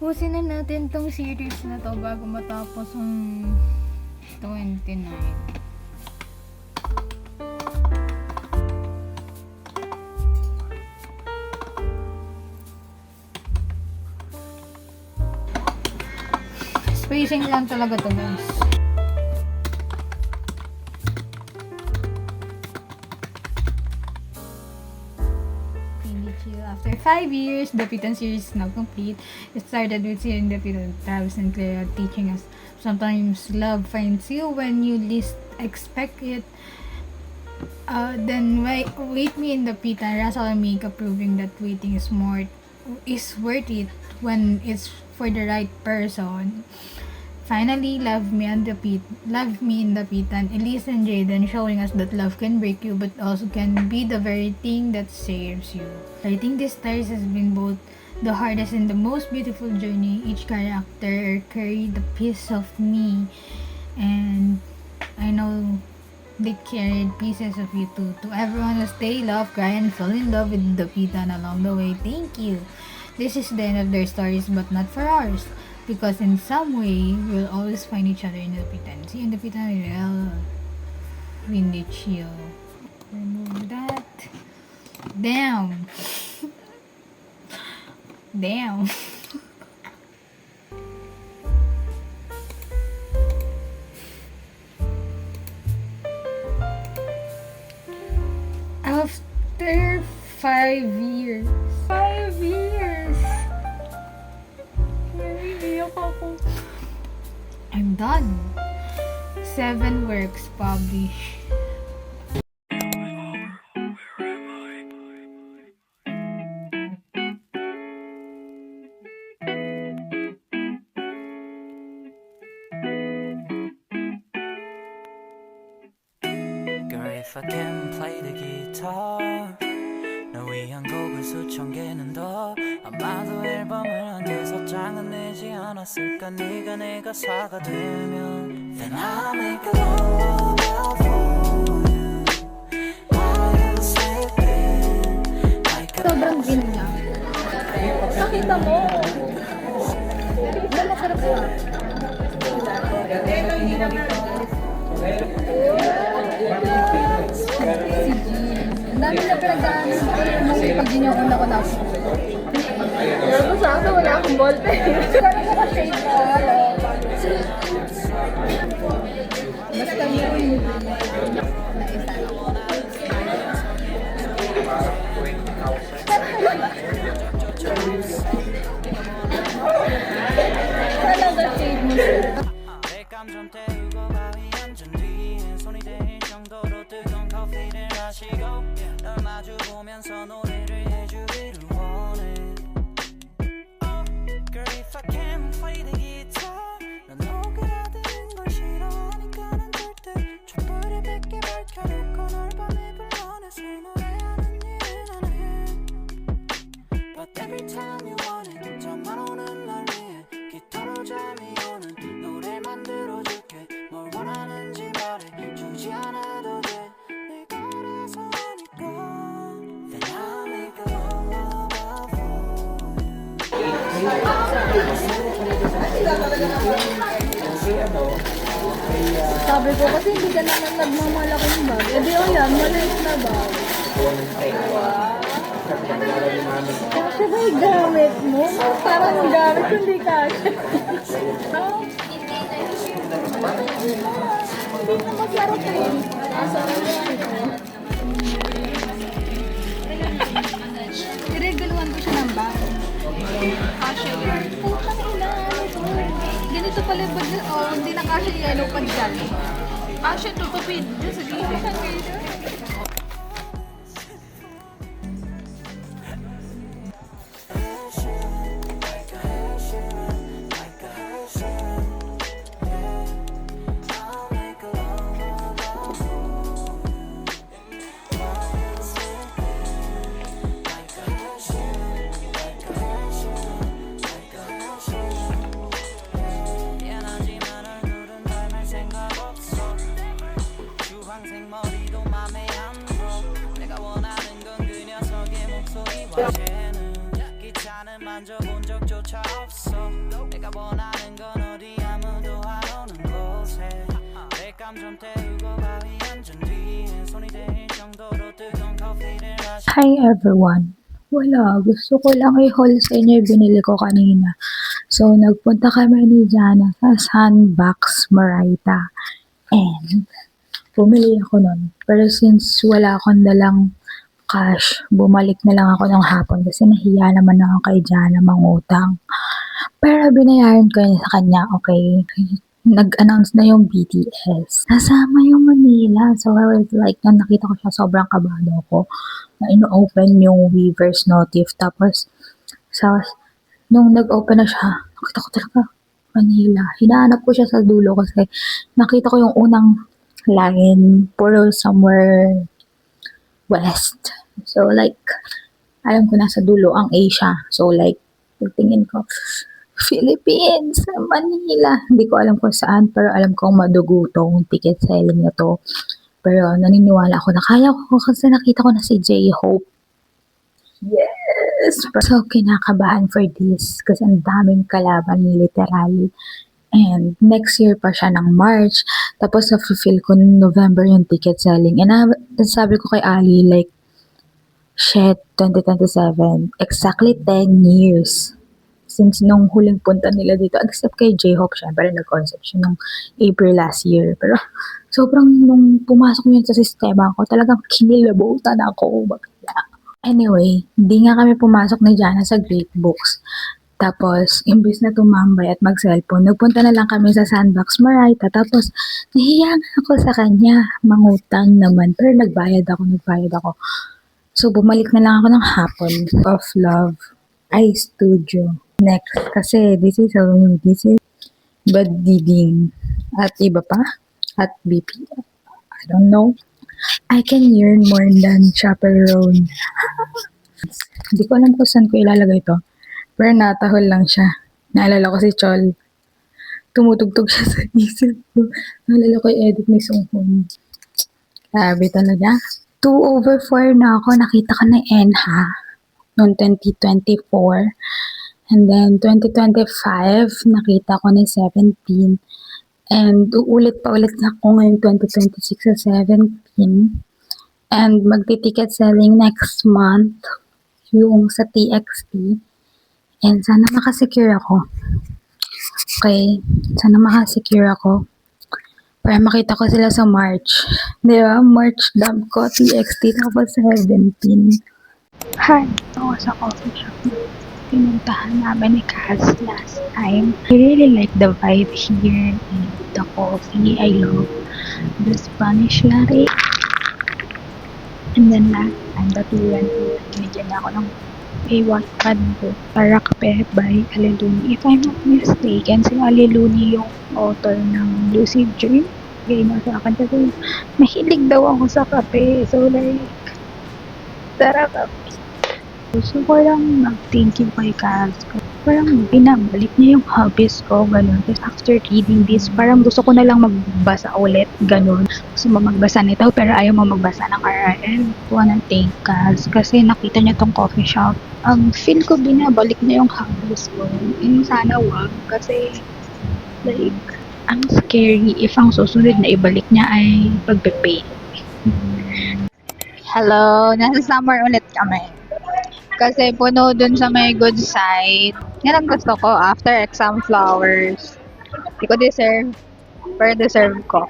Tapusin na natin tong series na to bago matapos ang 29. Spacing lang talaga to, guys. After 5 years, the Pitan series is now complete. It started with seeing the Pitan, Travis and Clara teaching us sometimes love finds you when you least expect it. Then wait me in the Pitan, Russell and Mika proving that waiting is worth it when it's for the right person. Finally, love me in the Pitan, Elise and Jaden showing us that love can break you but also can be the very thing that saves you. I think this series has been both the hardest and the most beautiful journey. Each character carried a piece of me, and I know they carried pieces of you too. To everyone who stay, love, cry, and fall in love with the Pitan along the way, thank you. This is the end of their stories, but not for ours. Because in some way, we'll always find each other in the Pitan. See, in the Pitan, we'll really chill. Remove that. Damn. Damn. After 5 years. 5 years. I'm done. 7 works published. Girl, if I can play the guitar, 널 위한 곡을 수천 개는 더, 아마도 앨범을 한 6장은 내지 않았을까. 네가 내 가사가 되면 Then I'll make a lullaby for you while you sleeping like a Sobrang din niya. Nakita mo. Ano masarap ka? Ang dami na pinagdaanan sa pag yun yung una ko na. Pero sa akin, wala akong ballpen. Parang naka-shade ka. Basta yun. Talaga shade mo. 내 감정 태우고 바위 앉은 뒤에 손이 대일 정도로 뜨거운 커피를 마시고 널 마주 보면서 노래를 해주기를 원해. Girl, if I can't play the guitar, 넌 오그라드는 걸 싫어하니까 난 절대 촛불을 100개 밝혀놓고 널 밤에 불러내서 노래하는 일은 안 해. But every time you want it, 잠만 오는 날 위해 기타로 잠이 오는 노래 만들어줄게. 뭘 원하는지 말해주지 않아도 돼. 내가 알아서 하니까 Then I'll make a lullaby for you. Sabi ko kasi hindi ka naman nagmamalaking bag. Eh di o yan, maliit na bag. Kasi ba yung gamit mo? Parang yung gamit hindi kasha. Hindi na masarap eh. Nireguluhan ko siya ng bag. Kasha yun. Putang ina, ano to? Ganito pala ba? Oh, hindi na kasha yung yellow pad dyan. Kasha to, tupid. Sige, 기차는 만져본 적조차 없어. 내가 원하는 건 어디 아무도 안 오는 곳에 렉감 좀 태우고 바위 앉은 뒤에 손이 대일 정도로 뜨거운 커피를 마시 Hi everyone! Wala, gusto ko lang i-haul sa inyo yung binili ko kanina. So, nagpunta kami ni Jana sa Sandbox Moraita. And, bumili ako nun. Pero since wala akong dalang cash, bumalik na lang ako ng hapon kasi nahiya naman ako kay Jana mangutang. Pero binayaran ko yun sa kanya, okay? Nag-announce na yung BTS. Nasama yung Manila. So, I was like, nung nakita ko siya, sobrang kabado ko. Na ino-open yung Weverse notif. Tapos, nung nag-open na siya, nakita ko talaga, Manila. Hinahanap ko siya sa dulo kasi nakita ko yung unang line, puro somewhere west. So, like, alam ko nasa dulo ang Asia. So, like, pagtingin ko, Philippines, Manila. Hindi ko alam kung saan, pero alam kong madugo tong ticket selling na to. Pero naniniwala ako na kaya ko kasi nakita ko na si J-Hope. Yes! So, kinakabahan for this kasi ang daming kalaban literally. And next year pa siya ng March. Tapos na-fulfill ko November yung ticket selling. And sabi ko kay Ali, like, shit, 2027. Exactly 10 years. Since nung huling punta nila dito, except kay J-Hope, syempre nag-concept siya nung April last year. Pero sobrang nung pumasok yun sa sistema ko, talagang kinilabutan ako. Bakla. Anyway, hindi nga kami pumasok ni Jana sa Great Books. Tapos, imbis na tumambay at mag-cellphone, nagpunta na lang kami sa Sandbox Moraita. Tapos, nahiya nga ako sa kanya. Mangutang naman. Pero nagbayad ako. So, bumalik na lang ako ng hapon of Love iStudio. Next, kasi this is Bad Diding at iba pa, at BP. I don't know. I can yearn more than chaperone. Hindi ko alam kung saan ko ilalagay to. Pero natahol lang siya. Naalala ko si Chol. Tumutugtog siya sa isip ko. Naalala ko yung edit ni Sunghoon. Grabe talaga. 2/4 na ako. Nakita ko na Enha noong 2024. And then, 2025, nakita ko na 17. And uulit pa ulit na ako ngayon 2026 sa 17. And magti-ticket selling next month yung sa TXT. And sana makasecure ako. Okay? Sana makasecure ako. Para makita ko sila sa March. Diba? March dump ko, TXT, tapos 17. Hi! Ako sa coffee shop. Pinuntahan namin ni Kaz last time. I really like the vibe here and the coffee. I love the Spanish latte. And then last time, baturan ko, binigyan ako ng A1 book para kape by Aliluni. If I'm not mistaken, si Aliluni yung author ng Lucid Dream. Gaya na sa akin kasi mahilig daw ako sa kape. So like, tara kape. Gusto ko lang mag-thank you kay Kaz. Parang binabalik niya yung hobbies ko, gano'n. Tapos after reading this, parang gusto ko na lang magbasa ulit, gano'n. Gusto mo magbasa nito, pero ayaw mo magbasa ng RRL. I wanna thank Kaz kasi nakita niya tong coffee shop. Ang feel ko binabalik niya yung hobbies ko. And sana wag kasi like, ang scary if ang susunod na ibalik niya ay pagpe-paint. Hello, nasa summer ulit kami. Kasi puno dun sa may good side. Yan ang gusto ko after exam flowers. Hindi ko deserve, pero deserve ko.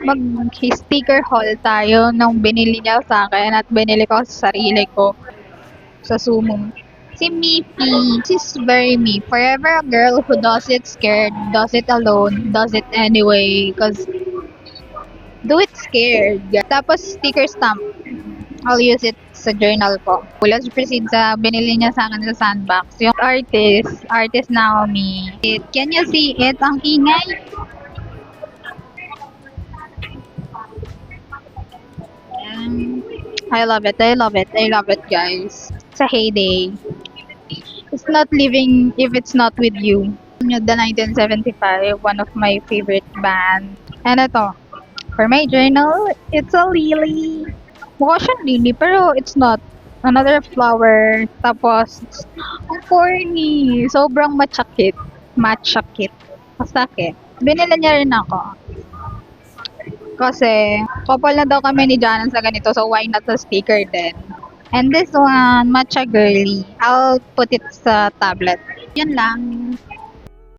Mag-sticker haul tayo nung binili niya sa akin at binili ko sa sarili ko sa Sumo. Si Miffy, she's very me. Forever a girl who does it scared, does it alone, does it anyway. Cause do it scared. Tapos sticker stamp. I'll use it sa journal ko. Let's proceed sa binili niya sa akin sa Sandbox. Yung artist Naomi. Can you see it? Ang ingay. I love it, guys. Sa heyday. It's not living if it's not with you. The 1975, one of my favorite band. And ito, for my journal, it's a lily. Mukha siyang lily, pero it's not. Another flower. Tapos, Ang corny. Sobrang matchakit. Matchakit. Masakit. Binila niya rin ako. Kasi, couple na daw kami ni Jana sa ganito, so why not sa sticker din? And this one, matcha girly. I'll put it sa tablet. Yan lang.